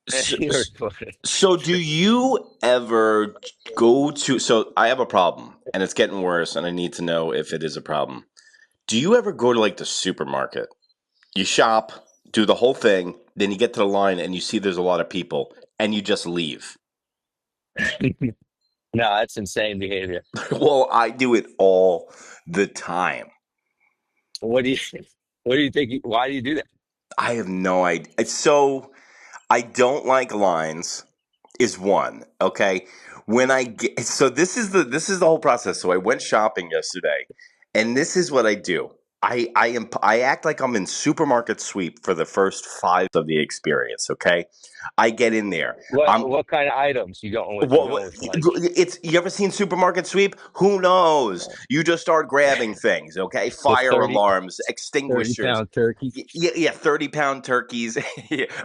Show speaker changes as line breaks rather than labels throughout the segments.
So,
You're funny.
so do you ever go to? So I have a problem, and it's getting worse, and I need to know if it is a problem. Do you ever go to like the supermarket? You shop, do the whole thing, then you get to the line, and you see there's a lot of people, and you just leave.
No, that's insane behavior.
Well, I do it all the time.
What do you what do you think? Why do you do that?
I have no idea. So I don't like lines. Is one okay. When I get so this is the whole process. So I went shopping yesterday, and this is what I do. I act like I'm in supermarket sweep for the first 5 of the experience. Okay, I get in there. I'm
What kind of items you going with? You
what
going with like
it's you ever seen supermarket sweep? Who knows? You just start grabbing things. Okay,
the
fire alarms,
30
extinguishers.
pound turkey?
Yeah, 30-pound turkeys.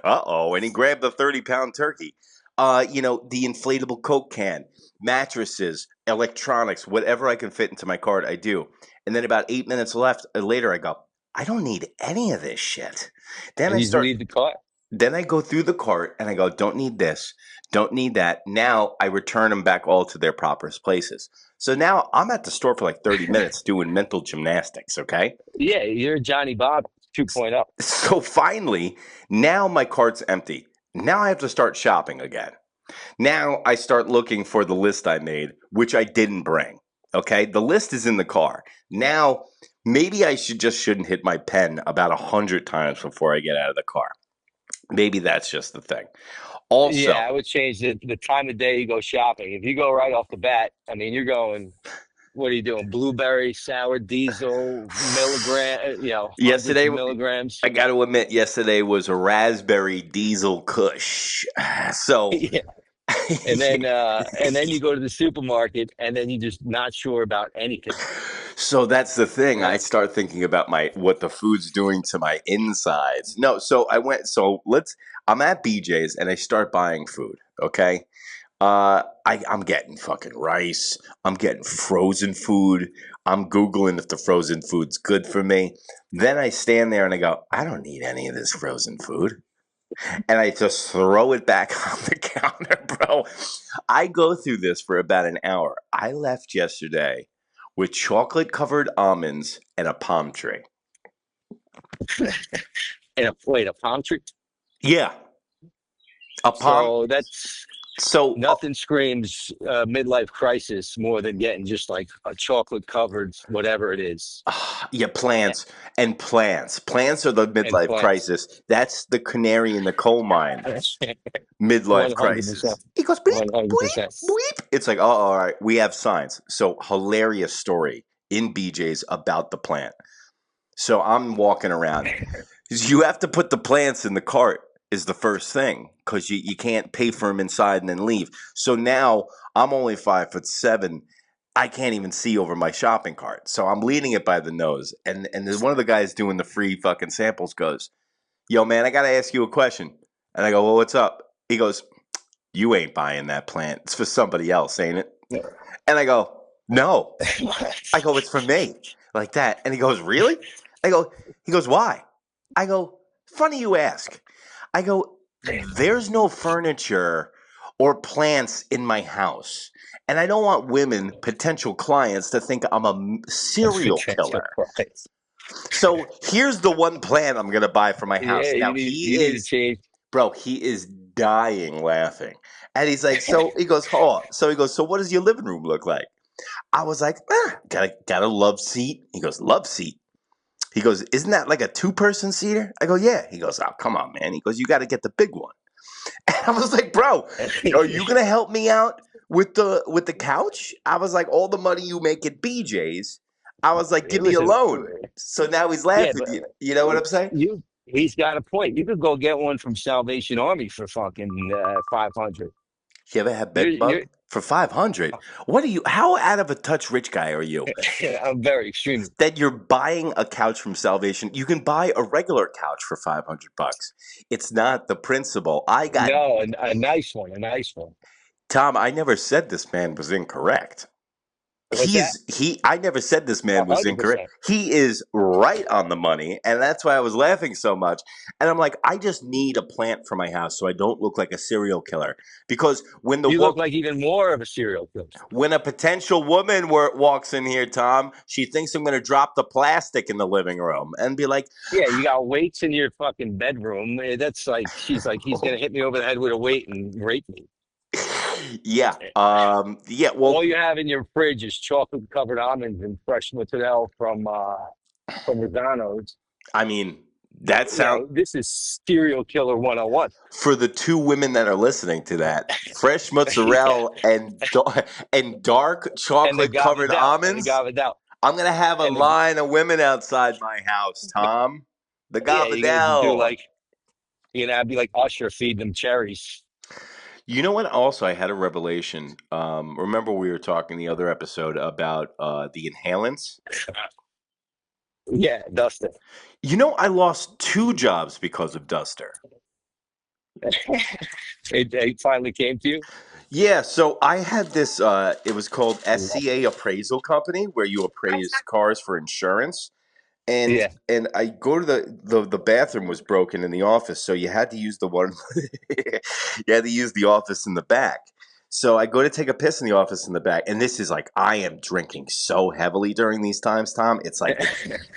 Uh-oh, and he grabbed the 30-pound turkey. The inflatable Coke can, mattresses, electronics, whatever I can fit into my cart, I do. And then about 8 minutes left later, I go, I don't need any of this shit. Then
And
I
you just
start.
leave the cart?
Then I go through the cart and I go, don't need this, don't need that. Now I return them back all to their proper places. So now I'm at the store for like 30 minutes doing mental gymnastics. Okay.
Yeah, you're Johnny Bob 2.0.
So finally, now my cart's empty. Now I have to start shopping again. Now I start looking for the list I made, which I didn't bring. Okay, the list is in the car. Now, maybe I shouldn't hit my pen about 100 times before I get out of the car. Maybe that's just the thing.
Yeah,
Also,
I would change the time of day you go shopping. If you go right off the bat, I mean, you're going, what are you doing? Blueberry, sour diesel, milligram, hundreds
yesterday,
of milligrams.
I got to admit, yesterday was a raspberry diesel Kush. So,
Yeah. And then you go to the supermarket and then you're just not sure about anything.
so that's the thing. I
Right.
start thinking about my what the food's doing to my insides. No, so I went. So let's. I'm at BJ's and I start buying food. Okay. I'm getting fucking rice. I'm getting frozen food. I'm googling if the frozen food's good for me. Then I stand there and I go, I don't need any of this frozen food, and I just throw it back on the counter, bro. I go through this for about an hour. I left yesterday with chocolate covered almonds and a palm tree.
And a palm tree.
Yeah, a palm.
So that's
So
nothing screams midlife crisis more than getting just like a chocolate covered whatever it is
yeah,
and,
plants and plants. Plants are the
and
midlife
plants.
crisis. That's the canary in the coal mine. Midlife
100%.
crisis. He goes bleep, bleep,
100%.
bleep. It's like, oh, all right, we have signs. So hilarious story in BJ's about the plant. So I'm walking around. You have to put the plants in the cart is the first thing because you can't pay for them inside and then leave. So now I'm only 5'7". I can't even see over my shopping cart. So I'm leading it by the nose. And there's one of the guys doing the free fucking samples goes, yo, man, I got to ask you a question. And I go, well, what's up? He goes, you ain't buying that plant. It's for somebody else, ain't it? And I go, no. I go, it's for me. Like that. And he goes, really? I go, he goes, why? I go, funny you ask. I go, there's no furniture or plants in my house. And I don't want women, potential clients, to think I'm a serial
Potential
killer.
price.
So here's the one plant I'm going to buy for my
Yeah,
house. Now
you need to change.
bro, he is dying laughing. And he's like, so he goes, oh, so he goes, so what does your living room look like? I was like, got a love seat. He goes, love seat. He goes, isn't that like a 2-person seater? I go, yeah. He goes, oh, come on, man. He goes, you got to get the big one. And I was like, bro, are you gonna help me out with the couch? I was like, all the money you make at BJ's, I was like, give me a
Listen,
loan. So now he's
yeah,
laughing.
but
You know what I'm saying?
he's got a point. You could go get one from Salvation Army for fucking 500.
You ever had
You're
bed
you're
bug for 500? What are you? How out of a touch rich guy are you
I'm very extreme.
that you're buying a couch from Salvation? You can buy a regular couch for $500. It's not the principle. I got
No, a nice one, a nice one.
Tom. I never said this man was incorrect.
What's that?
I never said this man was incorrect.
100%.
He is right on the money, and that's why I was laughing so much. And I'm like, I just need a plant for my house so I don't look like a serial killer. Because
You look like even more of a serial killer.
when a potential woman walks in here, Tom, she thinks I'm going to drop the plastic in the living room and be like,
Yeah, you got weights in your fucking bedroom. That's like she's like he's gonna hit me over the head with a weight and rape me.
yeah, yeah.
All
Well,
you have in your fridge is chocolate covered almonds and fresh mozzarella from Rosano's.
I mean, that
You
sound
know, this is serial killer 101.
for the two women that are listening to that, fresh
Yeah.
mozzarella and dark
And the
chocolate covered
gavadel, and the
almonds.
gavadel,
I'm gonna have a
and the
line of women outside my house, Tom. The
yeah, you're gonna do
Gabadell.
like you're gonna be like Usher feed them cherries.
You know what? Also, I had a revelation. Remember we were talking the other episode about the inhalants.
Yeah, Dustin.
You know, I lost two jobs because of Duster.
It finally came to you.
Yeah, so I had this. It was called SCA Appraisal Company, where you appraise cars for insurance. and
Yeah,
and I go to the bathroom was broken in the office, so you had to use the one you had to use the office in the back. So I go to take a piss in the office in the back, and this is like I am drinking so heavily during these times, Tom. It's like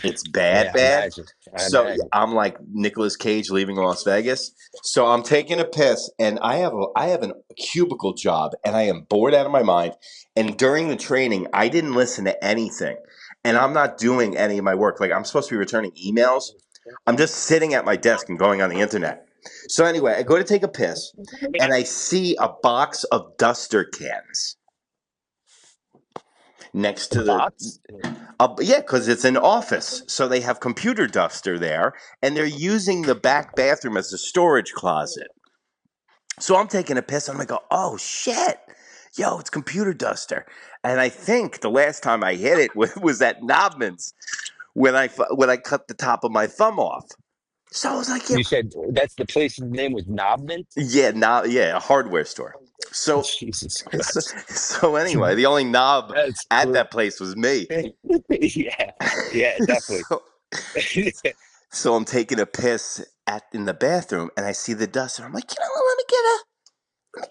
it's bad,
yeah, I
bad.
imagine. I
So
imagine.
I'm like Nicolas Cage leaving Las Vegas. So I'm taking a piss, and I have a cubicle job, and I am bored out of my mind. And during the training, I didn't listen to anything, and I'm not doing any of my work. Like I'm supposed to be returning emails. I'm just sitting at my desk and going on the internet. So anyway, I go to take a piss, and I see a box of duster cans next
The
to the
box?
yeah, because it's an office, so they have computer duster there, and they're using the back bathroom as a storage closet. So I'm taking a piss, and I'm like, oh shit, yo, it's computer duster. And I think the last time I hit it was at Knobman's when I cut the top of my thumb off. So I was like, yeah,
You said that's the place's name was Knobman?
yeah, a hardware store. So
Jesus
so,
Christ.
so anyway, the only knob
That's
at
cool.
that place was me.
Yeah, yeah, definitely.
so So I'm taking a piss in the bathroom, and I see the dust, and I'm like, let me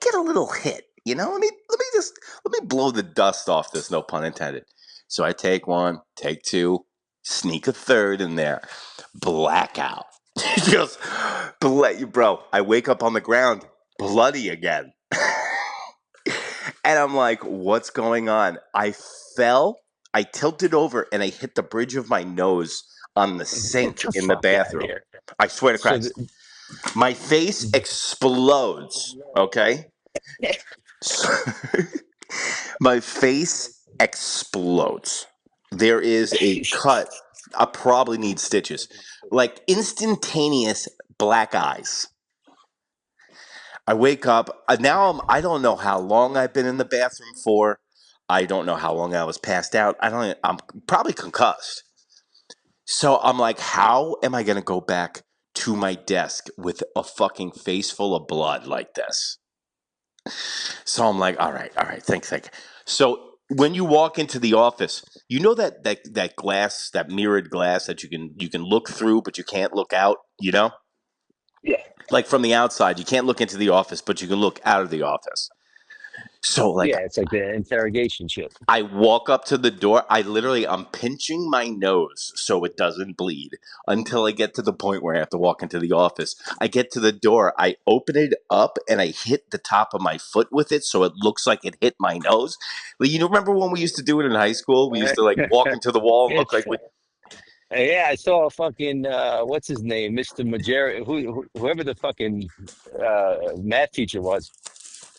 get a little hit. Let me blow the dust off this. No pun intended. So I take one, take two, sneak a third in there, blackout. Just bro. I wake up on the ground, bloody again, and I'm like, what's going on? I fell. I tilted over, and I hit the bridge of my nose on the
Get
sink
the
in the
fuck out of
bathroom.
here.
I swear to
So
Christ. My face explodes, okay? So, my face explodes. There is a cut. I probably need stitches. Like instantaneous black eyes. I wake up. I don't know how long I've been in the bathroom for. I don't know how long I was passed out. I'm probably concussed. So I'm like, how am I going to go back to my desk with a fucking face full of blood like this? So I'm like, all right, thanks. So when you walk into the office, you know that glass, that mirrored glass that you can look through, but you can't look out. You know,
yeah,
like from the outside, you can't look into the office, but you can look out of the office. So like
yeah, it's like the interrogation shit.
I walk up to the door. I'm pinching my nose so it doesn't bleed until I get to the point where I have to walk into the office. I get to the door. I open it up and I hit the top of my foot with it so it looks like it hit my nose. Like, you know, remember when we used to do it in high school? We used to like walk into the wall and look
It's
like we.
yeah, I saw a fucking what's his name, Mr. Majeri, whoever the fucking math teacher was.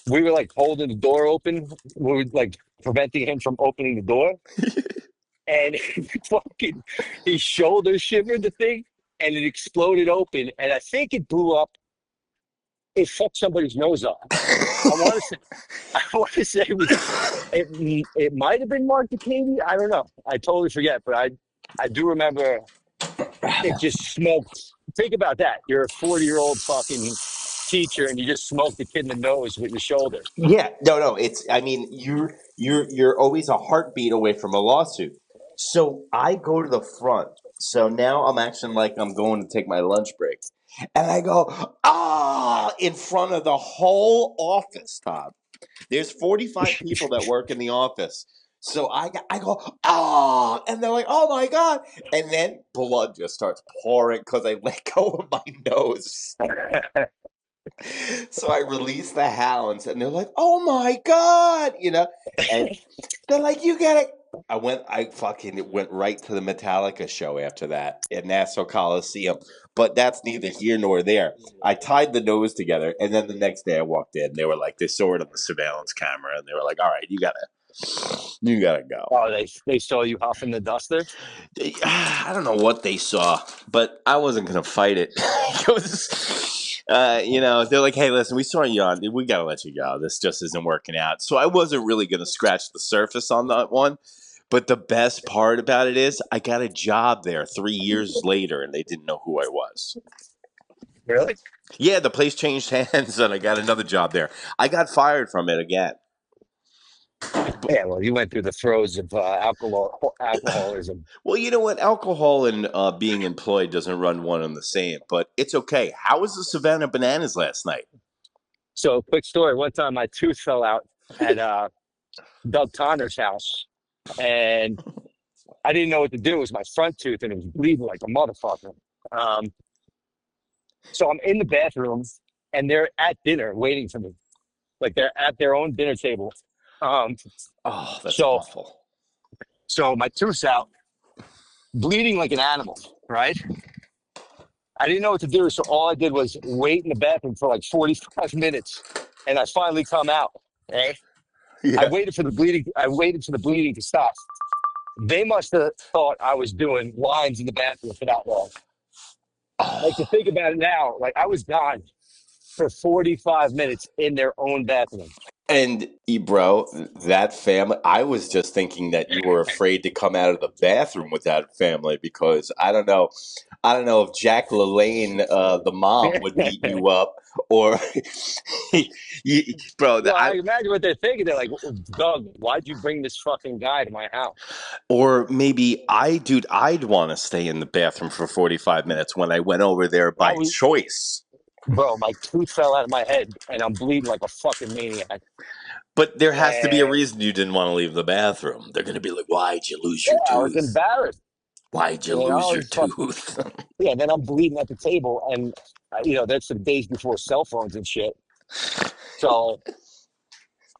We were like holding the door open. We were like preventing him from opening the door, and fucking his shoulder shivered the thing, and it exploded open, and I think it blew up. It fucked somebody's nose off. I want to say, I want to say it might have been Mark Katie. I don't know. I totally forget, but I do remember it just smoked. Think about that. You're a 40-year-old fucking. teacher and you just smoked the kid in the nose with your shoulder.
Yeah, no. It's. I mean, you're always a heartbeat away from a lawsuit. So I go to the front. So now I'm acting like I'm going to take my lunch break, and I go in front of the whole office, Todd. There's 45 people that work in the office. So I go, and they're like, oh my God. And then blood just starts pouring because I let go of my nose. So I release the hounds and they're like, oh my God, and they're like, you gotta. I fucking went right to the Metallica show after that at Nassau Coliseum. But that's neither here nor there. I tied the nose together, and then the next day I walked in. They were like, they saw it on the surveillance camera, and they were like, all right, you gotta go.
Oh, they saw you huffing the duster.
I don't know what they saw, but I wasn't gonna fight it. It was, they're like, "Hey, listen, we saw you on. We gotta let you go. This just isn't working out." So I wasn't really gonna scratch the surface on that one. But the best part about it is, I got a job there 3 years later, and they didn't know who I was.
Really?
Yeah, the place changed hands, and I got another job there. I got fired from it again.
Yeah, well, you went through the throes of alcoholism.
Well, you know what? Alcohol and being employed doesn't run one and the same, but it's okay. How was the Savannah Bananas last night?
So, quick story. One time, my tooth fell out at Doug Connor's house, and I didn't know what to do. It was my front tooth, and it was bleeding like a motherfucker. Um, so I'm in the bathroom, and they're at dinner waiting for me. Like they're at their own dinner table. Um,
Oh, that's
so
awful.
so my tooth's out, bleeding like an animal, right? I didn't know what to do, so all I did was wait in the bathroom for like 45 minutes, and I finally come out. Right? I
Yeah.
waited for the bleeding. I waited for the bleeding to stop. They must have thought I was doing lines in the bathroom for that long. Like to
Oh.
think about it now, like I was gone for 45 minutes in their own bathroom.
And bro, that family, I was just thinking that you were afraid to come out of the bathroom with that family because I don't know if Jack LaLanne, the mom, would beat you up or, bro,
Well, I imagine what they're thinking. They're like, Doug, why'd you bring this fucking guy to my house?
or maybe dude, I'd want to stay in the bathroom for 45 minutes when I went over there
I
by
was,
choice.
bro, my tooth fell out of my head and I'm bleeding like a fucking maniac.
But there has to be a
And
reason you didn't want to leave the bathroom. They're going to be like, why'd you lose
yeah,
your
I was
tooth?
embarrassed.
Why'd you
You
lose
know,
your
it's fucking,
tooth?
yeah, then I'm bleeding at the table. And, that's the days before cell phones and shit. So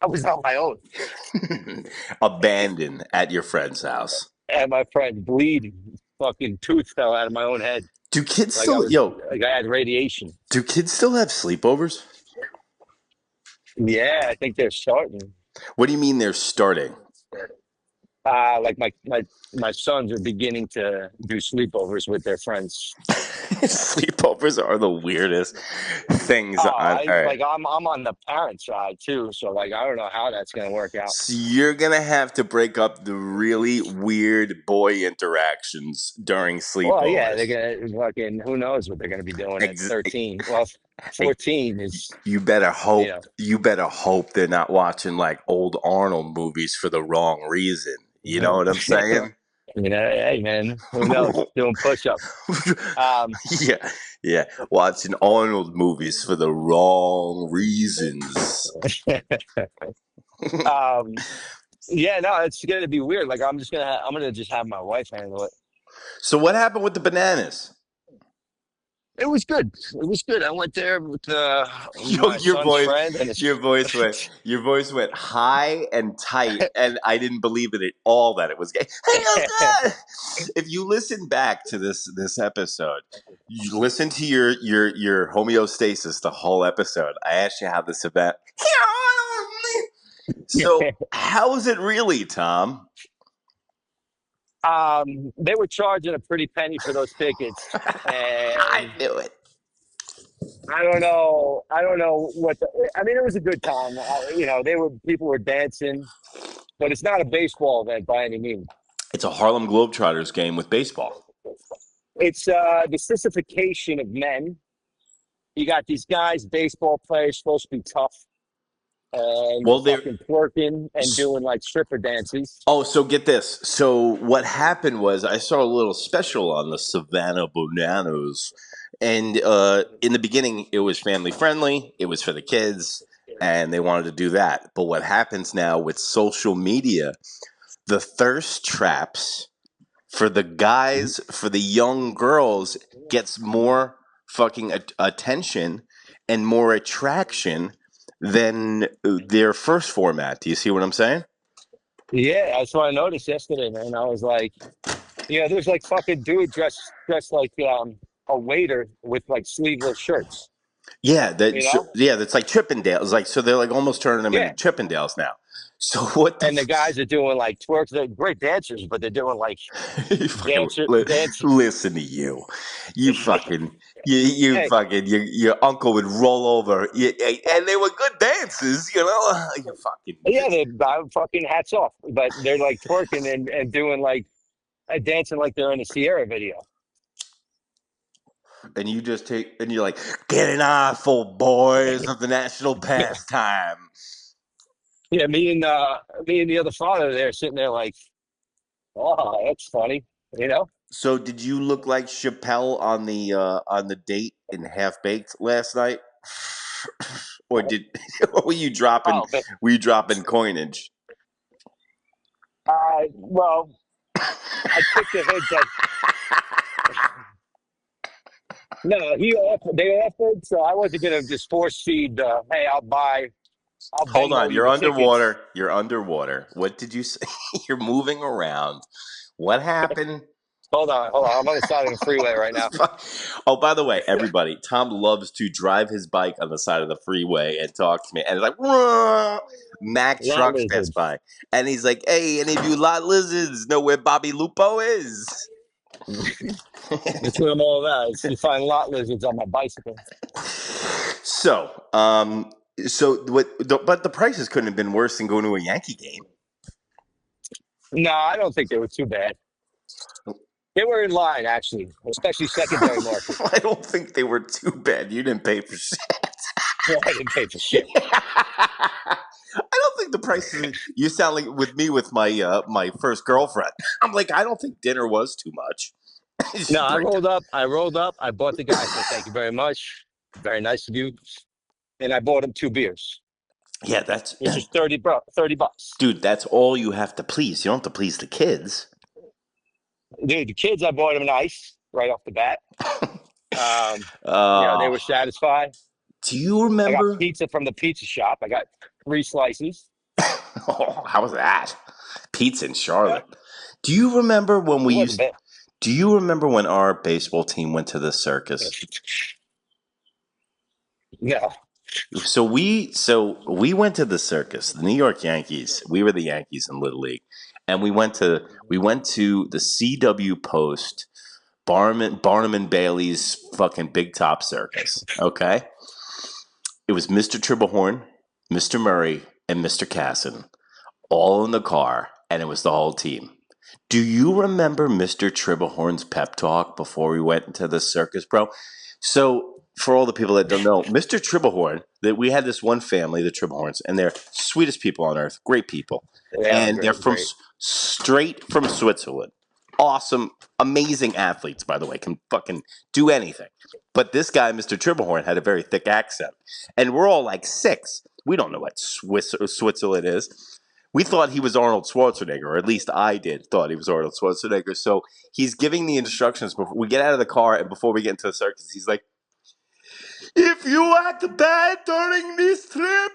I was on my own.
Abandoned at your friend's house.
And my friend bleeding, fucking tooth fell out of my own head.
Do kids
Like I
still,
was,
yo,
like I had radiation.
do kids still have sleepovers?
Yeah, I think they're starting.
What do you mean they're starting?
Like my sons are beginning to do sleepovers with their friends.
Sleepovers are the weirdest things
Oh,
on earth.
I'm on the parent side too, so like I don't know how that's gonna work out.
So you're gonna have to break up the really weird boy interactions during
Well, yeah, they're
sleepovers.
gonna fucking who knows what they're gonna be doing at
Ex-
13. Well,
ex-
14 is,
you better
you
hope
know.
you better hope they're not watching like old Arnold movies for the wrong reason. You know what I'm saying?
Hey man, who knows? Doing push-ups. Um,
Yeah, yeah. Watching Arnold movies for the wrong reasons.
um, yeah, no, it's gonna be weird. Like I'm gonna just have my wife handle it.
So what happened with the bananas?
It was good. It was good. I went there with
Yo,
my son's friend and his.
your voice went, your voice went high and tight, and I didn't believe it at all that it was gay. Hey, good. If you listen back to this episode, you listen to your homeostasis the whole episode. I asked you how this event. So how is it really, Tom?
They were charging a pretty penny for those tickets,
I
and
knew it.
I don't know. I don't know what. I mean, it was a good time. People were dancing, but it's not a baseball event by any means.
It's a Harlem Globetrotters game with baseball.
It's the sissification of men, You got these guys, baseball players, supposed to be tough and
Well, there.
fucking twerking and doing like stripper dances.
Oh, so get this. So what happened was I saw a little special on the Savannah Bananas, and in the beginning it was family friendly. It was for the kids, and they wanted to do that. But what happens now with social media, the thirst traps for the guys, for the young girls, gets more fucking attention and more attraction than their first format. Do you see what I'm saying?
Yeah, that's what I noticed yesterday, man. I was like, there's like fucking dude dressed like a waiter with like sleeveless shirts,
Yeah,
you know?
that's like Chippendales. Like, so they're like almost turning them into
Yeah.
Chippendales now. So what the
And the guys are doing like twerks. They're great dancers, but they're doing like
you fucking
dance.
listen to you, you fucking you
Hey,
fucking your uncle would roll over, and they were good dances, you know. You fucking
yeah, they fucking hats off, but they're like twerking and doing like dancing like they're in a Sierra video.
and you just take and you're like, get an eyeful, boys of the national pastime.
Yeah, me and the other father there sitting there like, oh, that's funny, you know?
So did you look like Chappelle on the date in Half Baked last night? Or did or
Oh, but
were you dropping coinage?
well, I took the hint that no, they offered, so I wasn't gonna just force feed. Hey, I'll
Hold
Venmo
on,
you
you're
the tickets.
underwater. You're underwater. What did you say? You're moving around. What happened?
Hold on. I'm on the side of the freeway right now.
Oh, by the way, everybody, Tom loves to drive his bike on the side of the freeway and talk to me. And it's like, "Whoa." Mac
Lot
trucks pass
lizards.
by. And he's like, hey, any of you lot lizards know where Bobby Lupo is?
That's what I'm all about. It's to find lot lizards on my bicycle.
so, but the prices couldn't have been worse than going to a Yankee game.
No, I don't think they were too bad. They were in line actually, especially secondary market.
I don't think they were too bad. You didn't pay for shit.
I didn't pay for shit.
I don't think the prices. You sound like with me with my my first girlfriend. I'm like, I don't think dinner was too much.
No,
She break.
I rolled up. I bought the guy. I said, "Thank you very much. Very nice of you." And I bought him two beers,
Yeah, that's
which is 30 bucks.
dude. That's all you have to please. You don't have to please the kids.
Dude, the kids, I bought them an ice right off the bat. Um, they
uh,
were satisfied.
do you
I got
remember?
pizza from the pizza shop. I got 3 slices.
Oh, how was that? Pizza in
Yeah,
Charlotte. Do you remember when
it
we
wasn't
used?
bad.
Do you remember when our baseball team went to the circus?
No.
So we went to the circus, the New York Yankees. We were the Yankees in Little League, and we went to the CW Post Barnum and Bailey's fucking Big Top Circus. Okay, it was Mr. Tribblehorn, Mr. Murray, and Mr. Casson all in the car, and it was the whole team. Do you remember Mr. Tribblehorn's pep talk before we went into the circus, bro? So, for all the people that don't know, Mr. Tribblehorn, that we had this one family, the Tribblehorns, and they're sweetest people on earth, great people,
Yeah,
and they're
great,
from
great.
straight from Switzerland. Awesome, amazing athletes, by the way, can fucking do anything. But this guy, Mr. Tribblehorn, had a very thick accent, and we're all like six. We don't know what Switzerland is. We thought he was Arnold Schwarzenegger, or at least I did thought he was Arnold Schwarzenegger. So he's giving the instructions before we get out of the car and before we get into the circus. He's like, "If you act bad during this trip,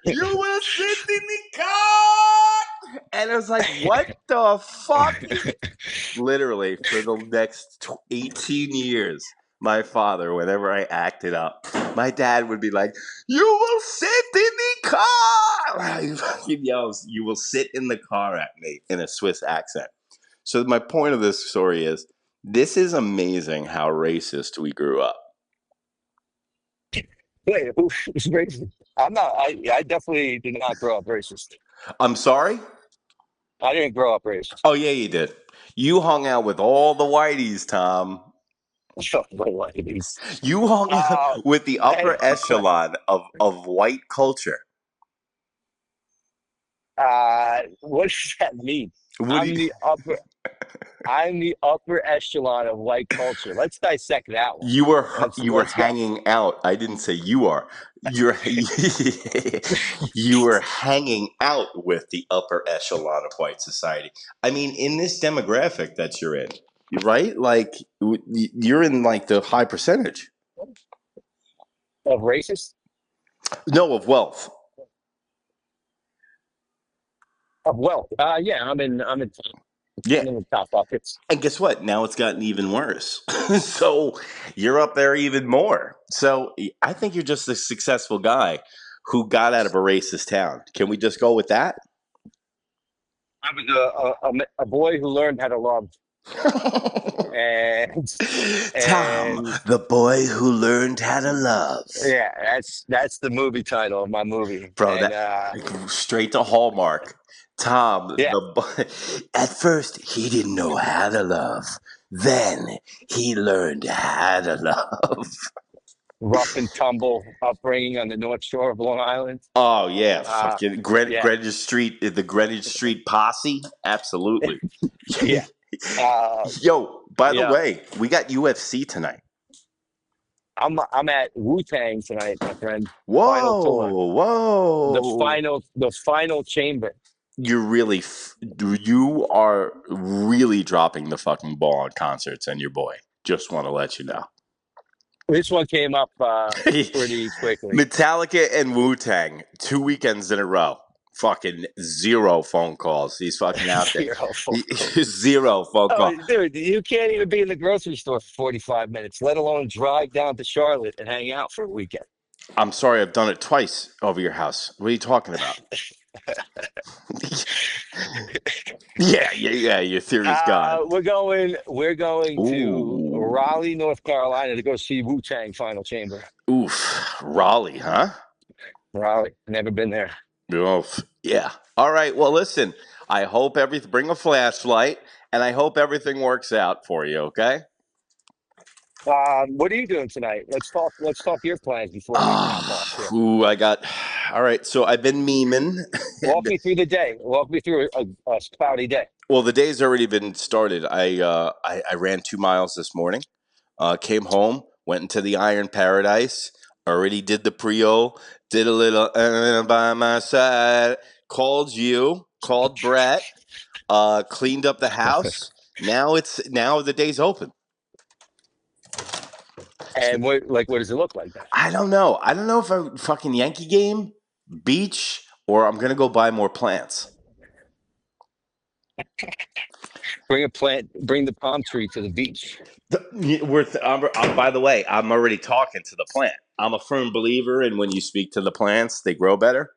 you will sit in the car." And I was like, "What the fuck?" Literally for the next 18 years, my father, whenever I acted up, my dad would be like, "You will sit in the car." He fucking yells, "You will sit in the car" at me in a Swiss accent. So my point of this story is this is amazing how racist we grew up.
Wait, who's racist? I'm not. I definitely did not grow up racist.
I'm sorry?
I didn't grow up racist.
Oh yeah, you did. You hung out with all the whiteys, Tom.
Ladies.
You hung out
Uh,
with the
and,
upper echelon of white culture.
what does that mean?
What do
I'm
you,
the upper. I'm the upper echelon of white culture. Let's dissect that one.
you were
Let's go.
hanging out. I didn't say you are. You're you were hanging out with the upper echelon of white society. I mean, in this demographic that you're in, right? Like you're in like the high percentage.
Of racist?
No, of wealth.
Of wealth. Yeah,
Yeah.
I'm in the top buckets.
And guess what? Now it's gotten even worse. So you're up there even more. So I think you're just a successful guy who got out of a racist town. Can we just go with that?
I was a boy who learned how to love, and
Tom,
and
the boy who learned how to love.
yeah, that's the movie title of my movie.
Bro,
And
that straight to Hallmark. Tom,
yeah,
the boy, at first he didn't know how to love. Then he learned how to love.
rough and tumble upbringing on the North Shore of Long Island.
Oh yeah,
Uh,
fucking
yeah,
Greenwich Street, the Greenwich Street posse, absolutely.
yeah, uh,
Yo, by the
yeah.
way, we got UFC tonight.
I'm at Wu Tang tonight, my friend. Final tour,
Whoa, whoa!
the final chamber.
You're really, you are really dropping the fucking ball on concerts, and your boy. Just want to let you know.
This one came up pretty quickly.
Metallica and Wu Tang, 2 weekends in a row. Fucking zero phone calls. He's fucking out there.
Zero phone call.
Zero phone
Oh,
call.
dude, you can't even be in the grocery store for 45 minutes, let alone drive down to Charlotte and hang out for a weekend.
I'm sorry, I've done it twice over your house. What are you talking about? Yeah. Your theory's gone.
We're going to
Ooh,
Raleigh, North Carolina to go see Wu Tang Final Chamber.
oof, Raleigh, huh?
Raleigh, never been there.
Oof, yeah. All right. Well, listen. I hope everything. Bring a flashlight, and I hope everything works out for you. Okay.
What are you doing tonight? Let's talk your plans before we hop off
Oh,
here.
ooh, I got. All right. So I've been memeing.
Walk me through the day. Walk me through a cloudy day.
Well, the day's already been started. I ran 2 miles this morning. Came home, went into the Iron Paradise. Already did the Prio. Did a little by my side. Called you. Called Brett. Cleaned up the house. Now the day's open.
And what does it look like then?
I don't know. I don't know if I fucking Yankee game, beach, or I'm gonna go buy more plants.
Bring a plant, bring the palm tree to the beach.
By the way, I'm already talking to the plant. I'm a firm believer in when you speak to the plants, they grow better.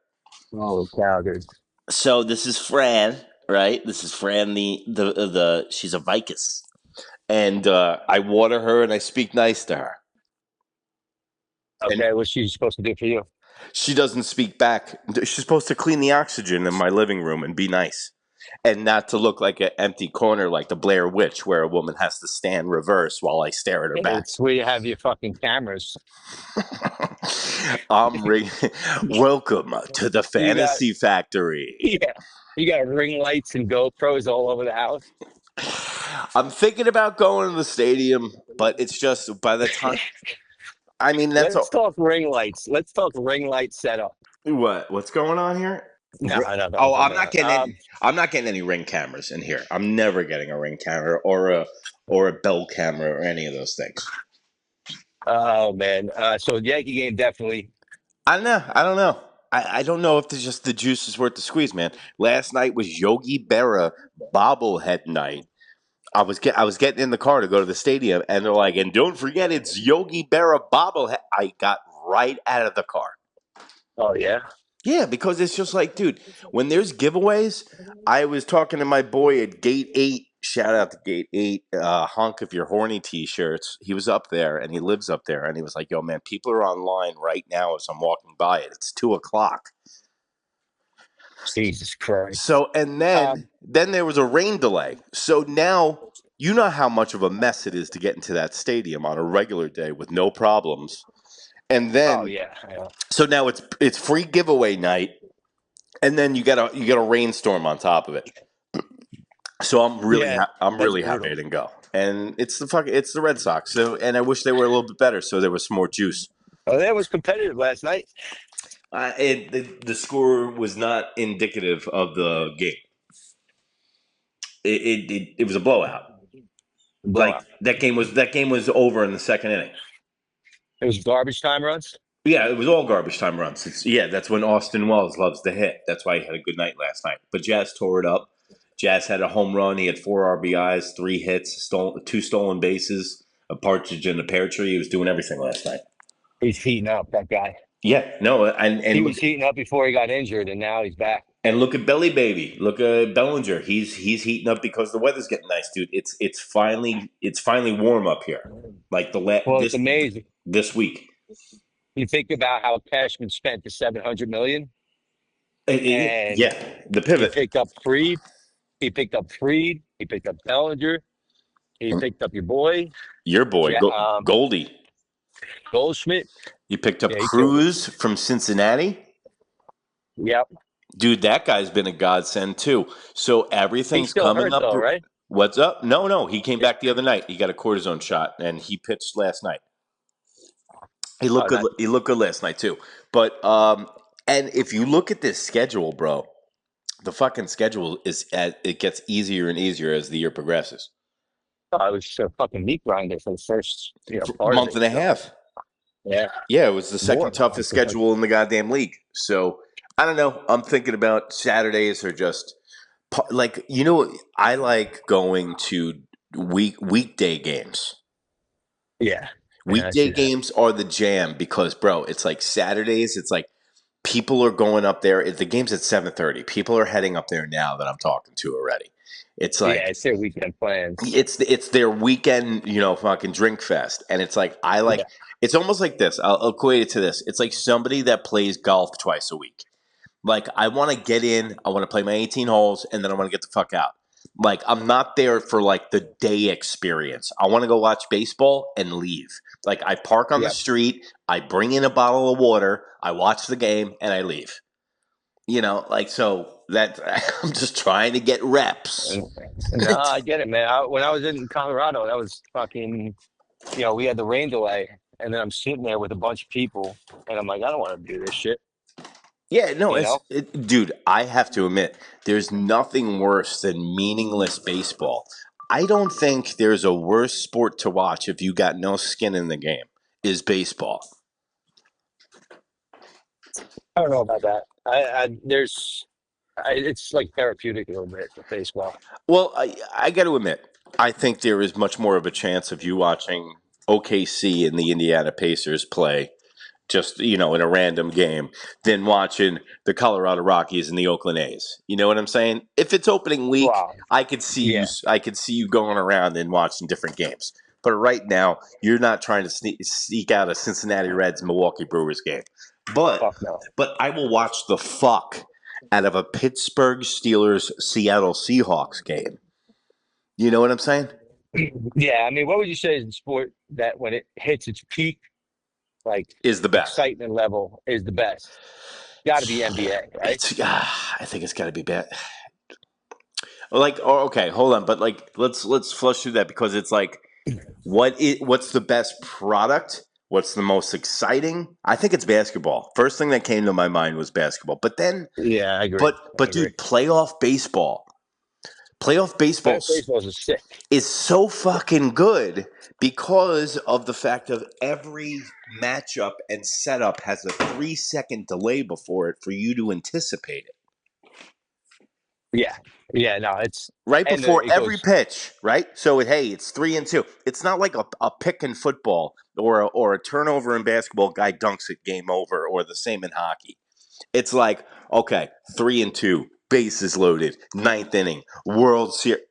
Oh, cow, dude.
So this is Fran, right? This is Fran, the she's a vicus, and I water her and I speak nice to her, and
Okay, what's she supposed to do for you?
she doesn't speak back. She's supposed to clean the oxygen in my living room and be nice, and not to look like an empty corner like the Blair Witch, where a woman has to stand reverse while I stare at her back.
It's where you have your fucking cameras.
I'm ring. Welcome to the
You got
Fantasy Factory.
yeah, you got ring lights and GoPros all over the house.
I'm thinking about going to the stadium, but it's just by the time. I mean, that's
Let's talk ring lights. Let's talk ring light setup.
what's going on here.
No, I know
Oh,
nothing about it.
I'm not getting any ring cameras in here. I'm never getting a ring camera or a bell camera or any of those things.
Oh man. So Yankee game definitely.
I don't know. I don't know. I don't know if there's just the juice is worth the squeeze, man. Last night was Yogi Berra bobblehead night. I was getting in the car to go to the stadium, and they're like, and don't forget it's Yogi Berra bobblehead. I got right out of the car.
Oh yeah.
Yeah, because it's just like, dude, when there's giveaways, I was talking to my boy at Gate 8. Shout out to Gate 8, Honk If You're Horny t-shirts. He was up there, and he lives up there, and he was like, yo, man, people are online right now as I'm walking by it. It's 2 o'clock.
Jesus Christ.
So, and then there was a rain delay. So now you know how much of a mess it is to get into that stadium on a regular day with no problems. And
Oh
then
yeah, yeah.
so now it's free giveaway night, and then you get a rainstorm on top of it. So
Yeah,
I'm
that's
really happy I
brutal.
didn't go. And it's the Red Sox. So and I wish they were a little bit better so there was some more juice.
Oh, that was competitive last night.
The score was not indicative of the game. It was a blowout. Like
Blowout.
that game was over in the second inning.
It was garbage time runs.
Yeah, it was all garbage time runs. That's when Austin Wells loves to hit. That's why he had a good night last night. But Jazz tore it up. Jazz had a home run. He had 4 RBIs, 3 hits, two stolen bases, a partridge in a pear tree. He was doing everything last night.
He's heating up, that guy.
Yeah, no,
He was heating up before he got injured, and now he's back.
and look at Belly Baby. Look at Bellinger. He's heating up because the weather's getting nice, dude. It's finally warm up here. Like
Well, it's amazing.
this week.
You think about how Cashman spent the 700 million, and
Yeah, the
he
pivot.
picked up Freed. He picked up Freed. He picked up Bellinger. He picked up your boy,
Your boy Goldie.
Goldschmidt.
You picked up
Yeah, he killed it.
Cruz from Cincinnati.
Yep.
Dude, that guy's been a godsend too. So
He's
everything's
still
coming
hurt
up.
though, right?
What's up? No. He came back the other night. He got a cortisone shot and he pitched last night. He looked
Oh,
good.
that,
He looked good last night too. But and if you look at this schedule, bro, the fucking schedule it gets easier and easier as the year progresses.
I was just a fucking meat grinder for the first,
For a
part of
month
it.
and a
So
half.
yeah,
Yeah, it was the second
more.
toughest schedule in the goddamn league. So I don't know. I'm thinking about Saturdays or just like I like going to weekday games.
Yeah, yeah, I
Weekday
see that.
games are the jam because, bro, it's like Saturdays. It's like people are going up there. The game's at 7:30. People are heading up there now that I'm talking to already. It's
Yeah,
like
it's their weekend plans.
it's their weekend, fucking drink fest, and it's like I like.
Yeah,
It's almost like this. I'll equate it to this. It's like somebody that plays golf twice a week. Like I want to get in, I want to play my 18 holes, and then I want to get the fuck out. Like I'm not there for like the day experience. I want to go watch baseball and leave. Like I park on the
yeah.
street, I bring in a bottle of water, I watch the game, and I leave. Like so that I'm just trying to get reps.
And, no, I get it, man. When I was in Colorado, that was fucking. We had the rain delay, and then I'm sitting there with a bunch of people, and I'm like, I don't want to do this shit.
Yeah, no,
You know?
dude, I have to admit, there's nothing worse than meaningless baseball. I don't think there's a worse sport to watch if you got no skin in the game, is baseball.
I don't know about that. It's like therapeutic a little bit with baseball.
Well, I got to admit, I think there is much more of a chance of you watching OKC and the Indiana Pacers play just in a random game than watching the Colorado Rockies and the Oakland A's. You know what I'm saying? If it's opening week,
Wow.
I could see you.
Yeah.
I could see you going around and watching different games. But right now, you're not trying to seek out a Cincinnati Reds Milwaukee Brewers game. But
Fuck no.
but I will watch the fuck out of a Pittsburgh Steelers Seattle Seahawks game. You know what I'm saying?
Yeah, I mean, what would you say is the sport that when it hits its peak, like
Is the best.
excitement level, is the best? Got to be NBA, right?
I think it's got to be bad. Like, okay, hold on, but like, let's flush through that because it's like, what's the best product? What's the most exciting? I think it's basketball. First thing that came to my mind was basketball, but then,
Yeah, I agree.
but dude, playoff baseball
Baseball is sick.
is so fucking good because of the fact of every matchup and setup has a 3-second delay before it for you to anticipate it.
Yeah, yeah. No, it's
Right
and
before
it
every
goes.
pitch, right? So it's 3-2. It's not like a pick in football or a turnover in basketball. Guy dunks it, game over, or the same in hockey. It's like okay, 3-2, bases loaded, ninth inning, World Series.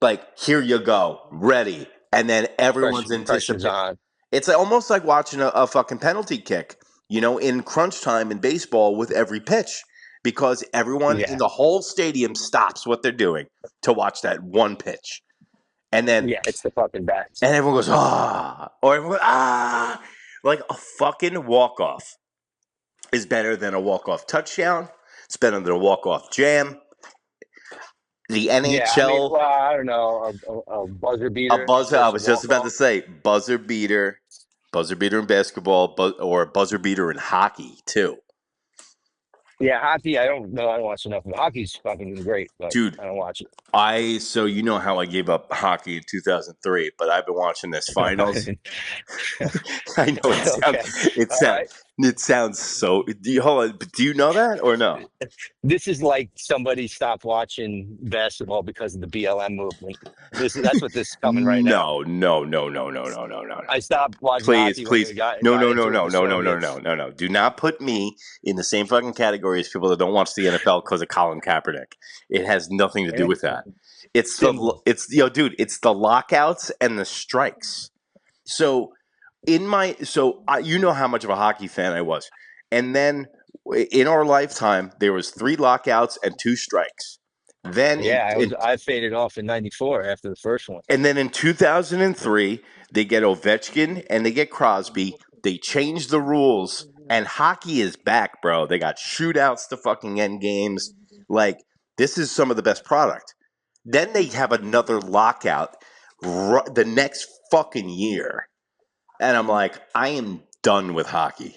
Like here you go, ready, and then everyone's
Pressure's
anticipating.
on.
It's almost like watching a fucking penalty kick, in crunch time in baseball with every pitch because everyone in
Yeah,
the whole stadium stops what they're doing to watch that one pitch. and then
Yeah, it's the fucking best.
and everyone goes ah, or everyone goes, ah, like a fucking walk off is better than a walk off touchdown. It's better than a walk off jam. The
Yeah, I mean,
NHL,
well, I don't know, a buzzer
a
beater
buzzer. I
versus
was just
walk
about to
off.
say buzzer beater in basketball, or buzzer beater in hockey too.
Yeah, hockey. I don't know. I don't watch enough. Hockey's fucking great, but
Dude,
I don't watch it.
so you know how I gave up hockey in 2003, but I've been watching this finals. I know
Okay,
it
all
sounds
right.
it sounds so. Hold on, do you know that or no?
This is like somebody stopped watching basketball because of the BLM movement. That's what this is coming right now.
No, no, no, no, no, no, no, no, no.
I stopped watching
Please,
hockey when
please,
they got
no,
got
no, no,
into it with
no,
the
no, no, no, no,
Soviets.
no, no. Do not put me in the same fucking category as people that don't watch the NFL because of Colin Kaepernick. It has nothing to do
Yeah.
with that.
Symbol.
Dude, it's the lockouts and the strikes. So you know how much of a hockey fan I was, and then in our lifetime there was 3 lockouts and 2 strikes. Then
Yeah, I faded off in '94 after the first one.
and then in 2003, they get Ovechkin and they get Crosby. They change the rules, and hockey is back, bro. They got shootouts to fucking end games. Like, this is some of the best product. Then they have another lockout the next fucking year. And I'm like, I am done with hockey.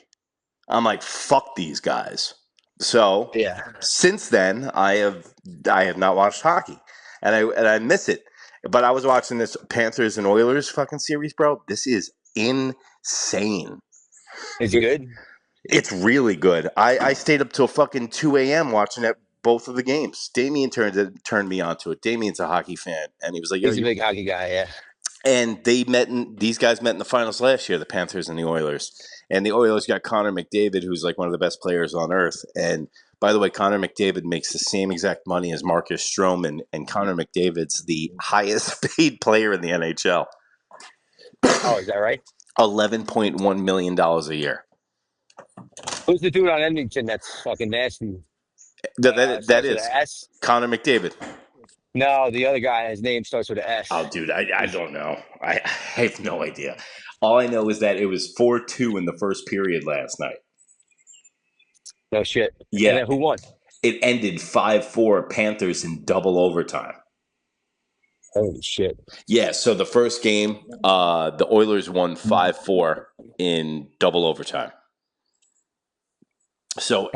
I'm like, fuck these guys. So
Yeah,
since then, I have not watched hockey, and I miss it. But I was watching this Panthers and Oilers fucking series, bro. This is insane.
is it
It,
good?
it's really good. I stayed up till fucking 2 a.m. watching both of the games. Damien turned me onto it. Damien's a hockey fan, and he was like, "Yo,
He's a big hockey guy. Yeah.
and these guys met in the finals last year, the Panthers and the Oilers. And the Oilers got Connor McDavid, who's like one of the best players on earth. And by the way, Connor McDavid makes the same exact money as Marcus Stroman, and Connor McDavid's the highest paid player in the NHL.
Oh, is that right?
$11.1 million a year.
Who's the dude on Edmonton that's fucking nasty?
That
Starts with an
is
S.
Connor McDavid.
No, the other guy. His name starts with an
Oh,
S.
dude, I don't know. I have no idea. All I know is that it was 4-2 in the first period last night.
No shit. And
Yeah,
then who won?
it ended 5-4 Panthers in double overtime.
Holy shit.
Yeah, so the first game, the Oilers won 5-4 in double overtime. So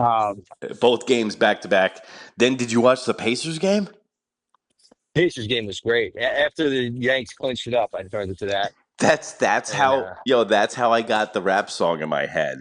both games back to back. Then did you watch the Pacers game?
Pacers game was great. After the Yanks clinched it up, I turned it to that.
That's
And
that's how I got the rap song in my head.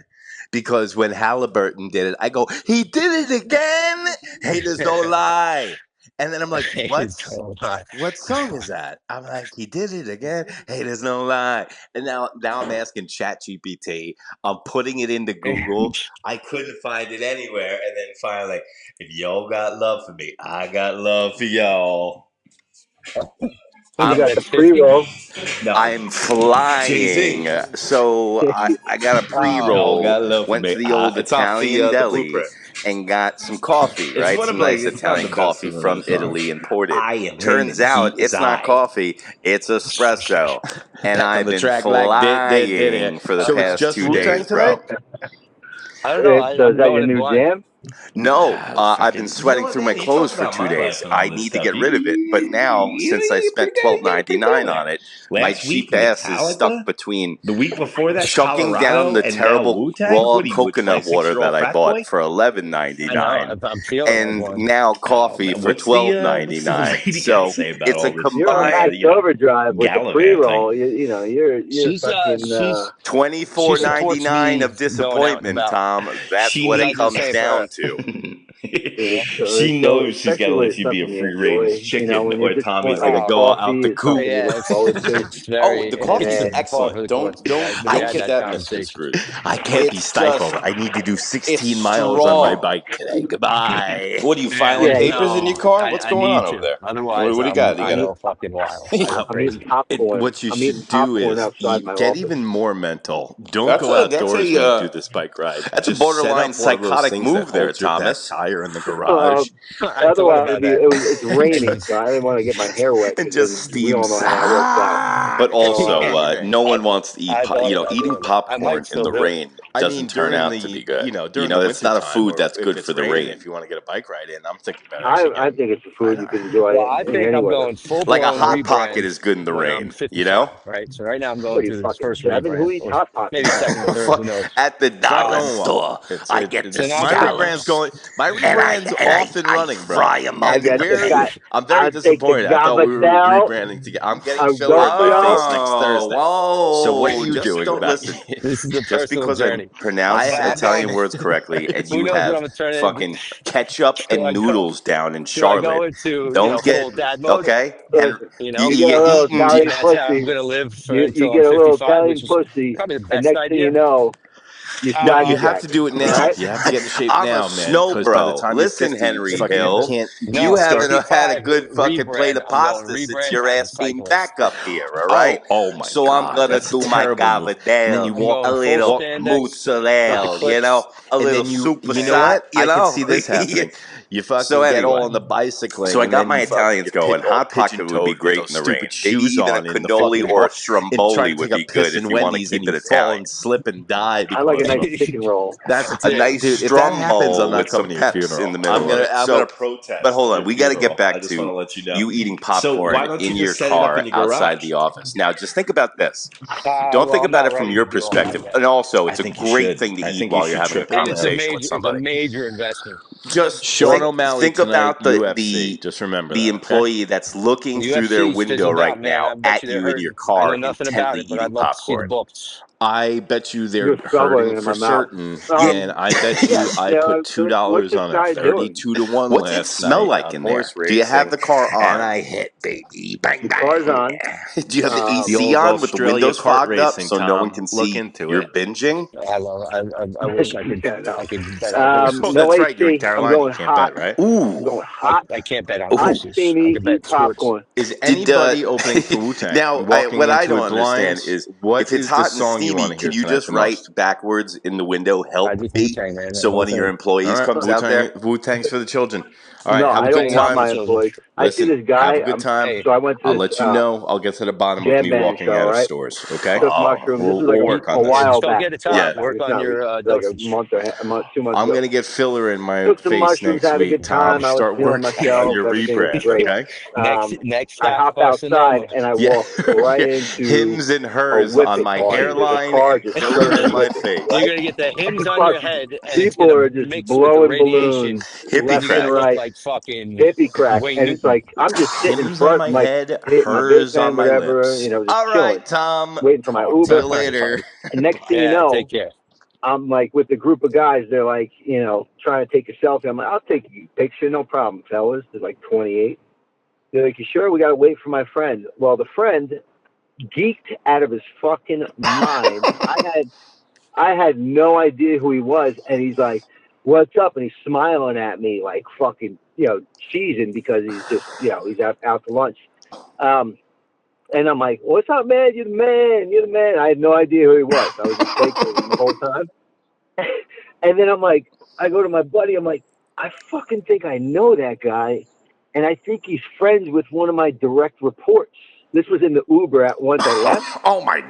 Because when Halliburton did it, I go, he did it again. Haters don't lie. And then I'm like, what song is that? I'm like, he did it again. Haters don't lie. And now I'm asking ChatGPT. I'm putting it into Google. I couldn't find it anywhere. And then finally, if y'all got love for me, I got love for y'all.
You got the pre-roll.
No, I'm flying.
Jay-Z.
So I got a pre-roll.
got love for
Went
me.
to the old
It's off the,
Italian
the
deli
blueprint.
and got some coffee, right?
one
Some
of, like,
nice
it's not
Italian
the best
coffee
of the
from
songs.
Italy imported.
I am
Turns
him and
out
he is
it's not
I.
coffee, it's espresso. And
Back on
I've
the
been
track like
flying
did
for the
So it's
past
just
2
Wu-Tang
days, bro.
today?
I don't know.
So is
I'm
that your
going in
new
blind.
jam?
No, I've
fucking-
been sweating
You know what,
through my
man? You
clothes
talk
for
about
2
my
days.
life and
I
all this
need to
stuff.
get rid of it. But now, since I spent $12.99 on it, my
Last
cheap
week,
ass is
Metallica?
stuck between
The week before that,
chucking
Colorado,
down the
and
terrible
now Wu-Tang?
raw
What are you,
coconut water
26-year-old
that I
frat
bought
boy?
for
I know.
$11.99,
I'm feeling like
and
one.
now coffee for
What's the
$12.99.
lady
So
guy say about
it's a
all this?
You're on max
combined
overdrive with the
Gallivanting.
pre-roll. You're
She's
fucking.
she supports
$24.99
me
of
going out and
disappointment,
about.
Tom. That's
She
what it
Besides the
comes
same for
down
her.
to.
Yeah,
She knows she's got
especially
to
when
let
it's
you be a
something you
free range
enjoy.
chicken,
When
or
you're
Tommy's
disappointed,
gonna
like
go out
coffee
the
is something
coop.
you
Yeah,
look forward to.
it's very.
The coffee is
Yeah.
It's par
excellent.
for the
Don't
course.
don't
We
don't
had
get
that
that
conversation.
misconstrued.
I can't be
It's
stifled.
just
I need to do
it's
16 miles on my
strong.
bike today. Goodbye.
What are you
Yeah,
filing
Yeah,
papers in your
no,
car? What's
I
going
need
on over
to.
there?
Otherwise,
What do you got? You
I
got
go fucking wild. I go
I'm eating
crazy.
popcorn.
What you
I'm eating
should do
popcorn
is
outside my
get
office.
even more mental. Don't
that's
go
a that's
outdoors when you do
a
this bike ride.
that's a
Just set
borderline
up one of those
psychotic
things that
move there,
holds your back
Thomas.
fire in the garage
I thought
Otherwise,
about that.
it's raining, so I didn't want to get my hair wet.
and
'Cause
just
then we all
steams.
know how that works out.
But also, no
I,
one wants to eat.
I thought about
Eating
doing that. I
popcorn
might
in
still
the
do it.
rain
I
doesn't
mean,
turn
during
out
the
to be good.
during the
It's not a
wintertime,
food
or
that's
if
good
it's
for the
raining,
rain.
if you want to get a bike ride in, I'm thinking about actually
I
getting.
think it's a food you can enjoy
Well, I
in
think
any
I'm
weather.
going full
Like a
blown
hot pocket
rebrand
is good in the
when I'm
rain.
55, right? So right now I'm
What
going
are you,
through this
fucking
first
7? Who
rebrand,
eats
or
Hot Pockets?
maybe second or third, who knows?
At the
Not
dollar
going well.
store, I get the
So now I'm
my
thinking,
rebrand's going. My
and
rebrand's off and running, bro.
fry 'em up.
I got the guy.
I'm very
I'll take the
disappointed. I thought we were
Gabardelle.
rebranding together. I'm getting
I'll
filler
go
in
for
my
y'all.
face next Thursday. So what are
Whoa!
you
Just
doing
don't
about
listen.
it?
this is a
Just
personal
because I
journey.
pronounce
But I'm
Italian
going.
words correctly and
Who
you
knows what I'm
have
gonna turn it into?
fucking ketchup
Do I
and
go?
noodles down in
Do I go
Charlotte,
into
don't get
full dad mode?
okay. And
Listen,
You know,
you get
you
a little
eating.
and
Italian
that's how I'm
pussy.
gonna live for
You
until I'm
get a little
55, which
Italian
is
pussy,
probably the
and
best
next thing you
idea.
know, you're
You
sniping
have to do it
jackets. All
now.
right?
You have to get in shape
I'm a
now, man.
snow
Because by the
bro.
time you're
Listen,
50,
Henry
fucking you
Hill,
can't
you
No,
haven't had a
55
good fucking plate
rebrand.
of
I'm going
pasta since
rebrand
your
and
ass came
cyclist.
back up here. All right.
Oh my
So I'm
God,
gonna
that's a
do my
terrible move. And then
gavadelle,
you
I'm
walk,
a
going full
little
walk,
spandex with the
mozzarella,
clips.
a
and
little
then you know
supersat,
what? I can see this
Yeah.
happening. You
So
fucking get all
anyway.
on the bicycling,
So I
and
got
then
my
you fucking
Italians
get
going.
all
Hot pocket would be
pigeon-toed with
great in
those
the rain.
stupid
Maybe
shoes
even a
on in the fucking
cannoli or a
park, and try
stromboli
to
would
take a
be good
piss
if
in
you want to
Wendy's,
keep
and
it
you fall
Italian.
and slip and die
I like a
because of
nice
them.
chicken roll.
That's
A
it,
nice
dude. If that happens, I'm
stromboli
not
with some
coming to your
peps in
funeral.
the middle of it.
I'm
So,
gonna protest
but hold on,
your
we got to get
funeral. I
back
just want
to
to let you know.
you eating
So why
popcorn
don't you
in your
just set it up in
car
your
outside
garage?
the office. Now, just think about this. Don't
Well,
think
I'm
about
not
it from
ready
your
to do all that
perspective.
yet.
And also,
I
it's a
think you
great
should.
thing to
I
eat
think you
while you're
should
having a
trip in there.
conversation with
It's a
somebody.
major investment.
Just
Sean
So
O'Malley
think
tonight,
about
UFC. Just remember
the
that, okay?
employee that's looking through their
UFC's
window
fizzled out,
right
man.
now
I bet you
at
they're
you in your
hurting. I know
car,
nothing about
intently
it, but I'd
eating
love to see the
popcorn.
books.
I bet you they're
You're
hurting
stumbling in
for
my mouth.
certain,
Yeah.
and I bet
Yeah,
you I
you
put
know,
$2
what's this
on a
guy doing?
32-1
What's it
last
smell
night
like
on
in
horse
there? Do you have
racing,
the car
and
on?
I hit, baby, bang
The car's
bang.
on.
Do you have the
The
AC
old
on with the
Australia
windows
kart
fogged up
racing,
so no one
Tom.
can
Look
see
into
you're
it.
binging?
I wish I could.
Yeah, no.
I could bet on horses.
Oh,
No
that's right. You're in
AC. I'm
Carolina. You
going
can't
hot.
bet, right?
I'm
Ooh.
going hot.
I can't bet on
Hot,
horses. I
steamy,
can bet
eat
sports.
popcorn.
Is
Did
anybody opening for Wu-Tang?
now?
You walking
What I
into
don't
it
understand
blind?
is
What
if it's
is the
hot and
song you
steamy,
want to
can
hear
you
tonight
just
the
write
most?
backwards in the window
I
"Help
just
me"
Wu-Tang, man.
so
The whole
one of your
thing.
All
employees
right,
comes out there?
Wu-Tang's for the children. All right,
No,
have a
I
good
don't
Wu-Tang is
want
for the
my
time.
children.
employees. I see
Listen,
this
have
guy.
a good time.
Hey,
So I went
I'll
to this
let you know. I'll get to the bottom of
jam
me
band
walking
show,
out of
right?
stores. Okay,
Took
Oh,
mushrooms. This was
we'll
like
work on
a
this.
while
just don't
back.
get a
yeah.
top. Work
It's
on
not
your
like a
dosage.
month or 2 months
I'm
ago.
gonna get filler in my
Took some
face
mushrooms,
next
had a
week,
good
Tom.
time. I was
Start
feeling
working on
myself.
your
Everything was
rebrand,
great.
okay?
Next
I
half
hop
cost an
outside
ammo.
and I
Yeah,
walk right
yeah.
into
Hims and
a
hers on
whippet
my
party. There's a
hairline
car
and
just
filler
filled
in
with
my
whippets,
face.
You're
right?
gonna get the hymns on your
Fucking
head, and it's
people
gonna
are just
mix with the
blowing
radiation,
balloons
Hippie
and
left
you're
and
gonna
crack.
look
right.
like fucking
Hippie crack.
Wayne
And it's
Newton.
like, I'm just sitting in
Hims on
front.
my
I'm like
head,
hitting my vape
hers on
pen,
my
whatever,
lips.
just
All
chilling,
right, Tom.
waiting for my
Talk to you
Uber.
Fine,
later.
fine.
And next thing you
Yeah,
know,
take care.
I'm like with the group of guys. They're like, trying to take a selfie. I'm like, I'll take a picture, no problem, fellas. They're like 28. They're like, you sure? We got to wait for my friend. Well, the friend geeked out of his fucking mind. I had no idea who he was, and he's like, "What's up?" And he's smiling at me like fucking, cheesing because he's just, he's out to lunch. And I'm like, "What's up, man? You're the man. You're the man." I had no idea who he was. I was just faking him the whole time. And then I go to my buddy. I'm like, I fucking think I know that guy, and I think he's friends with one of my direct reports. This was in the Uber once I left.
Oh my